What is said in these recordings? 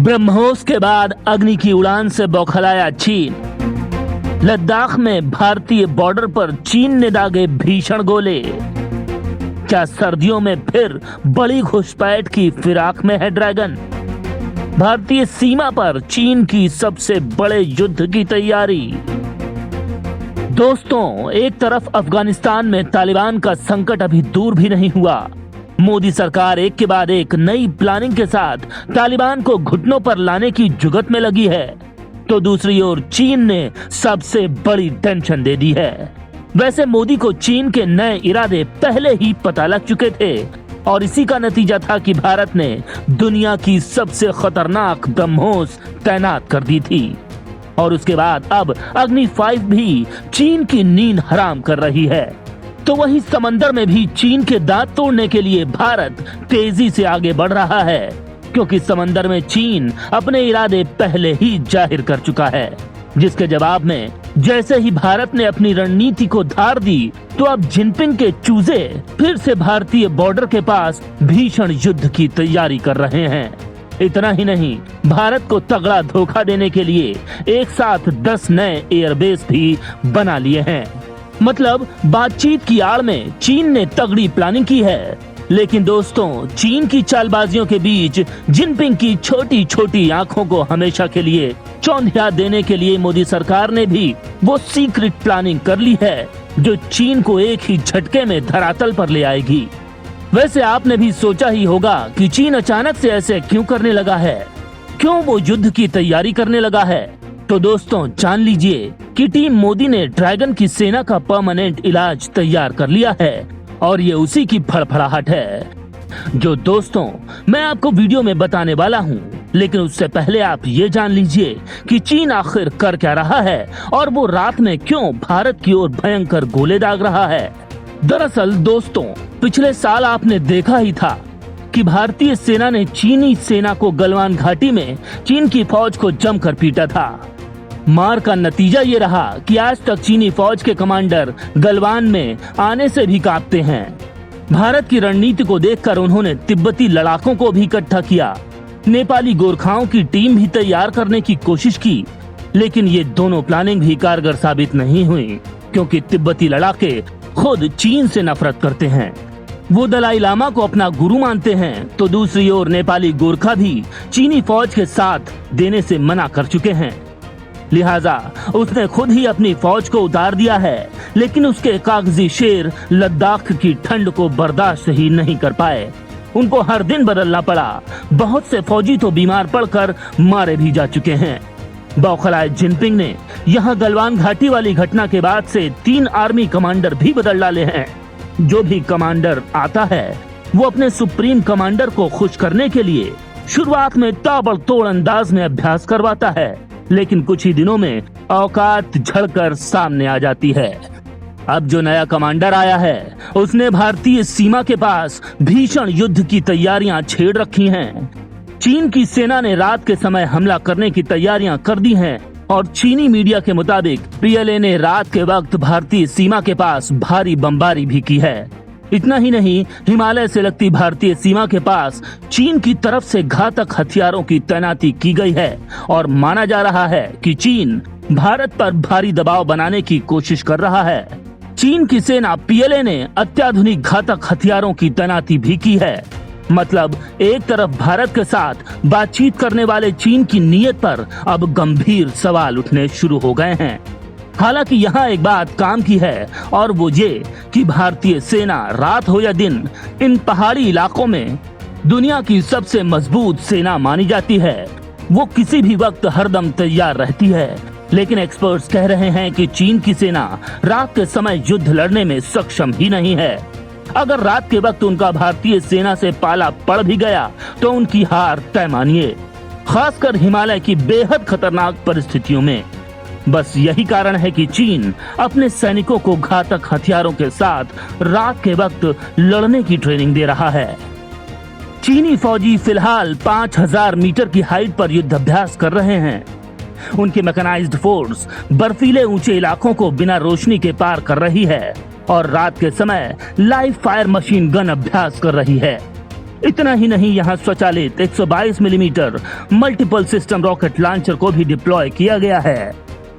ब्रह्मोस के बाद अग्नि की उड़ान से बौखलाया चीन। लद्दाख में भारतीय बॉर्डर पर चीन ने दागे भीषण गोले। क्या सर्दियों में फिर बड़ी घुसपैठ की फिराक में है ड्रैगन? भारतीय सीमा पर चीन की सबसे बड़े युद्ध की तैयारी। दोस्तों, एक तरफ अफगानिस्तान में तालिबान का संकट अभी दूर भी नहीं हुआ। मोदी सरकार एक के बाद एक नई प्लानिंग के साथ तालिबान को घुटनों पर लाने की जुगत में लगी है, तो दूसरी ओर चीन ने सबसे बड़ी टेंशन दे दी है। वैसे मोदी को चीन के नए इरादे पहले ही पता लग चुके थे और इसी का नतीजा था कि भारत ने दुनिया की सबसे खतरनाक ब्रह्मोस तैनात कर दी थी और उसके बाद अब अग्नि 5 भी चीन की नींद हराम कर रही है। तो वही समंदर में भी चीन के दांत तोड़ने के लिए भारत तेजी से आगे बढ़ रहा है, क्योंकि समंदर में चीन अपने इरादे पहले ही जाहिर कर चुका है, जिसके जवाब में जैसे ही भारत ने अपनी रणनीति को धार दी, तो अब जिनपिंग के चूजे फिर से भारतीय बॉर्डर के पास भीषण युद्ध की तैयारी कर रहे हैं। इतना ही नहीं, भारत को तगड़ा धोखा देने के लिए एक साथ 10 नए एयरबेस भी बना लिए हैं। मतलब बातचीत की आड़ में चीन ने तगड़ी प्लानिंग की है। लेकिन दोस्तों, चीन की चालबाजियों के बीच जिनपिंग की छोटी छोटी आंखों को हमेशा के लिए चौंधिया देने के लिए मोदी सरकार ने भी वो सीक्रेट प्लानिंग कर ली है, जो चीन को एक ही झटके में धरातल पर ले आएगी। वैसे आपने भी सोचा ही होगा कि चीन अचानक से ऐसे क्यों करने लगा है, क्यों वो युद्ध की तैयारी करने लगा है। तो दोस्तों, जान लीजिए कि टीम मोदी ने ड्रैगन की सेना का परमानेंट इलाज तैयार कर लिया है और ये उसी की फड़फड़ाहट है, जो दोस्तों मैं आपको वीडियो में बताने वाला हूँ। लेकिन उससे पहले आप ये जान लीजिए कि चीन आखिर कर क्या रहा है और वो रात में क्यों भारत की ओर भयंकर गोले दाग रहा है। दरअसल दोस्तों, पिछले साल आपने देखा ही था कि भारतीय सेना ने चीनी सेना को गलवान घाटी में चीन की फौज को जमकर पीटा था। मार का नतीजा ये रहा कि आज तक चीनी फौज के कमांडर गलवान में आने से भी कांपते हैं। भारत की रणनीति को देखकर उन्होंने तिब्बती लड़ाकों को भी इकट्ठा किया, नेपाली गोरखाओं की टीम भी तैयार करने की कोशिश की। लेकिन ये दोनों प्लानिंग भी कारगर साबित नहीं हुई, क्योंकि तिब्बती लड़ाके खुद चीन से नफरत करते हैं। वो दलाई लामा को अपना गुरु मानते हैं, तो दूसरी ओर नेपाली गोरखा भी चीनी फौज के साथ देने से मना कर चुके हैं। लिहाजा उसने खुद ही अपनी फौज को उतार दिया है। लेकिन उसके कागजी शेर लद्दाख की ठंड को बर्दाश्त ही नहीं कर पाए। उनको हर दिन बदलना पड़ा। बहुत से फौजी तो बीमार पड़कर मारे भी जा चुके हैं। बौखलाए जिनपिंग ने यहाँ गलवान घाटी वाली घटना के बाद से 3 आर्मी कमांडर भी बदल डाले हैं। जो भी कमांडर आता है, वो अपने सुप्रीम कमांडर को खुश करने के लिए शुरुआत में ताबड़तोड़ अंदाज में अभ्यास करवाता है, लेकिन कुछ ही दिनों में औकात झड़कर सामने आ जाती है। अब जो नया कमांडर आया है, उसने भारतीय सीमा के पास भीषण युद्ध की तैयारियां छेड़ रखी हैं। चीन की सेना ने रात के समय हमला करने की तैयारियां कर दी हैं और चीनी मीडिया के मुताबिक पीएलए ने रात के वक्त भारतीय सीमा के पास भारी बमबारी भी की है। इतना ही नहीं, हिमालय से लगती भारतीय सीमा के पास चीन की तरफ से घातक हथियारों की तैनाती की गई है और माना जा रहा है कि चीन भारत पर भारी दबाव बनाने की कोशिश कर रहा है। चीन की सेना पीएलए ने अत्याधुनिक घातक हथियारों की तैनाती भी की है। मतलब एक तरफ भारत के साथ बातचीत करने वाले चीन की नीयत पर अब गंभीर सवाल उठने शुरू हो गए हैं। हालांकि यहाँ एक बात काम की है, और वो ये कि भारतीय सेना रात हो या दिन इन पहाड़ी इलाकों में दुनिया की सबसे मजबूत सेना मानी जाती है। वो किसी भी वक्त हरदम तैयार रहती है। लेकिन एक्सपर्ट्स कह रहे हैं कि चीन की सेना रात के समय युद्ध लड़ने में सक्षम ही नहीं है। अगर रात के वक्त उनका भारतीय सेना से पाला पड़ भी गया, तो उनकी हार तय मानिए, खासकर हिमालय की बेहद खतरनाक परिस्थितियों में। बस यही कारण है कि चीन अपने सैनिकों को घातक हथियारों के साथ रात के वक्त लड़ने की ट्रेनिंग दे रहा है। चीनी फौजी फिलहाल 5000 मीटर की हाइट पर युद्ध अभ्यास कर रहे हैं। उनकी मैकेनाइज्ड फोर्स बर्फीले ऊंचे इलाकों को बिना रोशनी के पार कर रही है और रात के समय लाइव फायर मशीन गन अभ्यास कर रही है। इतना ही नहीं, यहाँ स्वचालित 122 millimetre multiple system rocket launcher को भी डिप्लॉय किया गया है।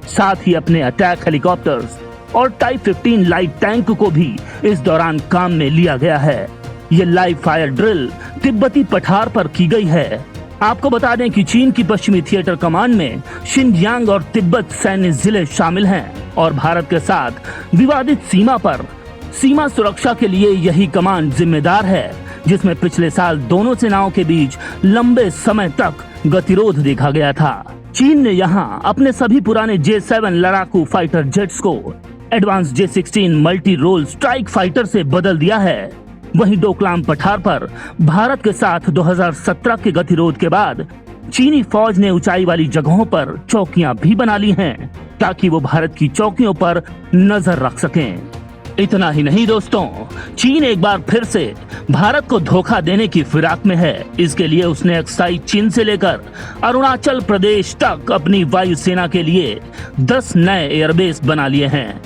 साथ ही अपने अटैक हेलीकॉप्टर्स और टाइप 15 लाइट टैंक को भी इस दौरान काम में लिया गया है। ये लाइव फायर ड्रिल तिब्बती पठार पर की गई है। आपको बता दें कि चीन की पश्चिमी थिएटर कमांड में शिनजियांग और तिब्बत सैन्य जिले शामिल हैं और भारत के साथ विवादित सीमा पर सीमा सुरक्षा के लिए यही कमांड जिम्मेदार है, जिसमें पिछले साल दोनों सेनाओं के बीच लंबे समय तक गतिरोध देखा गया था। चीन ने यहाँ अपने सभी पुराने J-7 लड़ाकू फाइटर जेट्स को advance J-16 multi role strike fighter से बदल दिया है। वहीं डोकलाम पठार पर भारत के साथ 2017 के गतिरोध के बाद चीनी फौज ने ऊंचाई वाली जगहों पर चौकियां भी बना ली हैं, ताकि वो भारत की चौकियों पर नजर रख सकें। इतना ही नहीं दोस्तों, चीन एक बार फिर से भारत को धोखा देने की फिराक में है। इसके लिए उसने अक्साई चीन से लेकर अरुणाचल प्रदेश तक अपनी वायुसेना के लिए 10 नए एयरबेस बना लिए हैं।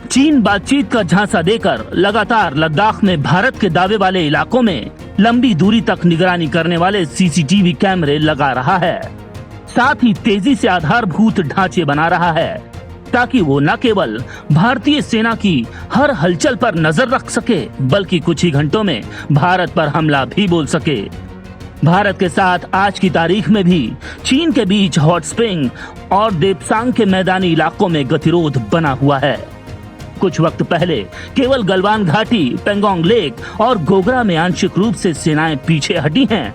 चीन बातचीत का झांसा देकर लगातार लद्दाख में भारत के दावे वाले इलाकों में लंबी दूरी तक निगरानी करने वाले सीसीटीवी कैमरे लगा रहा है। साथ ही तेजी से आधारभूत ढांचे बना रहा है, ताकि वो न केवल भारतीय सेना की हर हलचल पर नजर रख सके, बल्कि कुछ ही घंटों में भारत पर हमला भी बोल सके। भारत के साथ आज की तारीख में भी चीन के बीच हॉट स्प्रिंग और देपसांग के मैदानी इलाकों में गतिरोध बना हुआ है। कुछ वक्त पहले केवल गलवान घाटी, पेंगोंग लेक और गोगरा में आंशिक रूप से सेनाएं पीछे हटी हैं।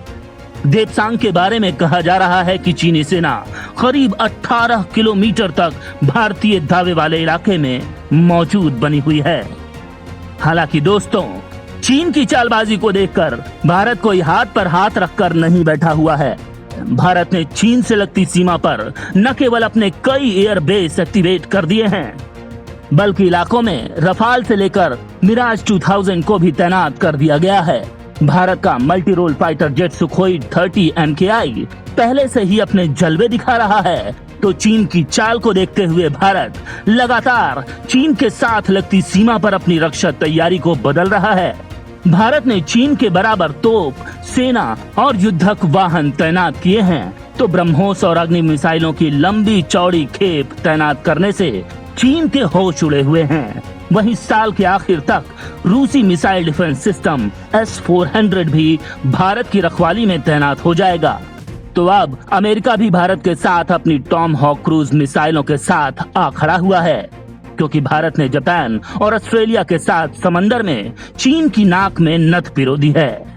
देपसांग के बारे में कहा जा रहा है कि चीनी सेना करीब 18 किलोमीटर तक भारतीय दावे वाले इलाके में मौजूद बनी हुई है। हालांकि दोस्तों, चीन की चालबाजी को देखकर भारत कोई हाथ पर हाथ रखकर नहीं बैठा हुआ है। भारत ने चीन से लगती सीमा पर न केवल अपने कई एयरबेस एक्टिवेट कर दिए हैं, बल्कि इलाकों में रफाल से लेकर मिराज 2000 को भी तैनात कर दिया गया है। भारत का multi role fighter jet Sukhoi 30 MKI पहले से ही अपने जलवे दिखा रहा है, तो चीन की चाल को देखते हुए भारत लगातार चीन के साथ लगती सीमा पर अपनी रक्षा तैयारी को बदल रहा है। भारत ने चीन के बराबर तोप, सेना और युद्धक वाहन तैनात किए हैं, तो ब्रह्मोस और अग्नि मिसाइलों की लंबी चौड़ी खेप तैनात करने से चीन के होश उड़े हुए हैं। वहीं साल के आखिर तक रूसी मिसाइल डिफेंस सिस्टम S-400 भी भारत की रखवाली में तैनात हो जाएगा। तो अब अमेरिका भी भारत के साथ अपनी टॉम हॉक क्रूज मिसाइलों के साथ आ खड़ा हुआ है, क्योंकि भारत ने जापान और ऑस्ट्रेलिया के साथ समंदर में चीन की नाक में नथ पिरो दी है।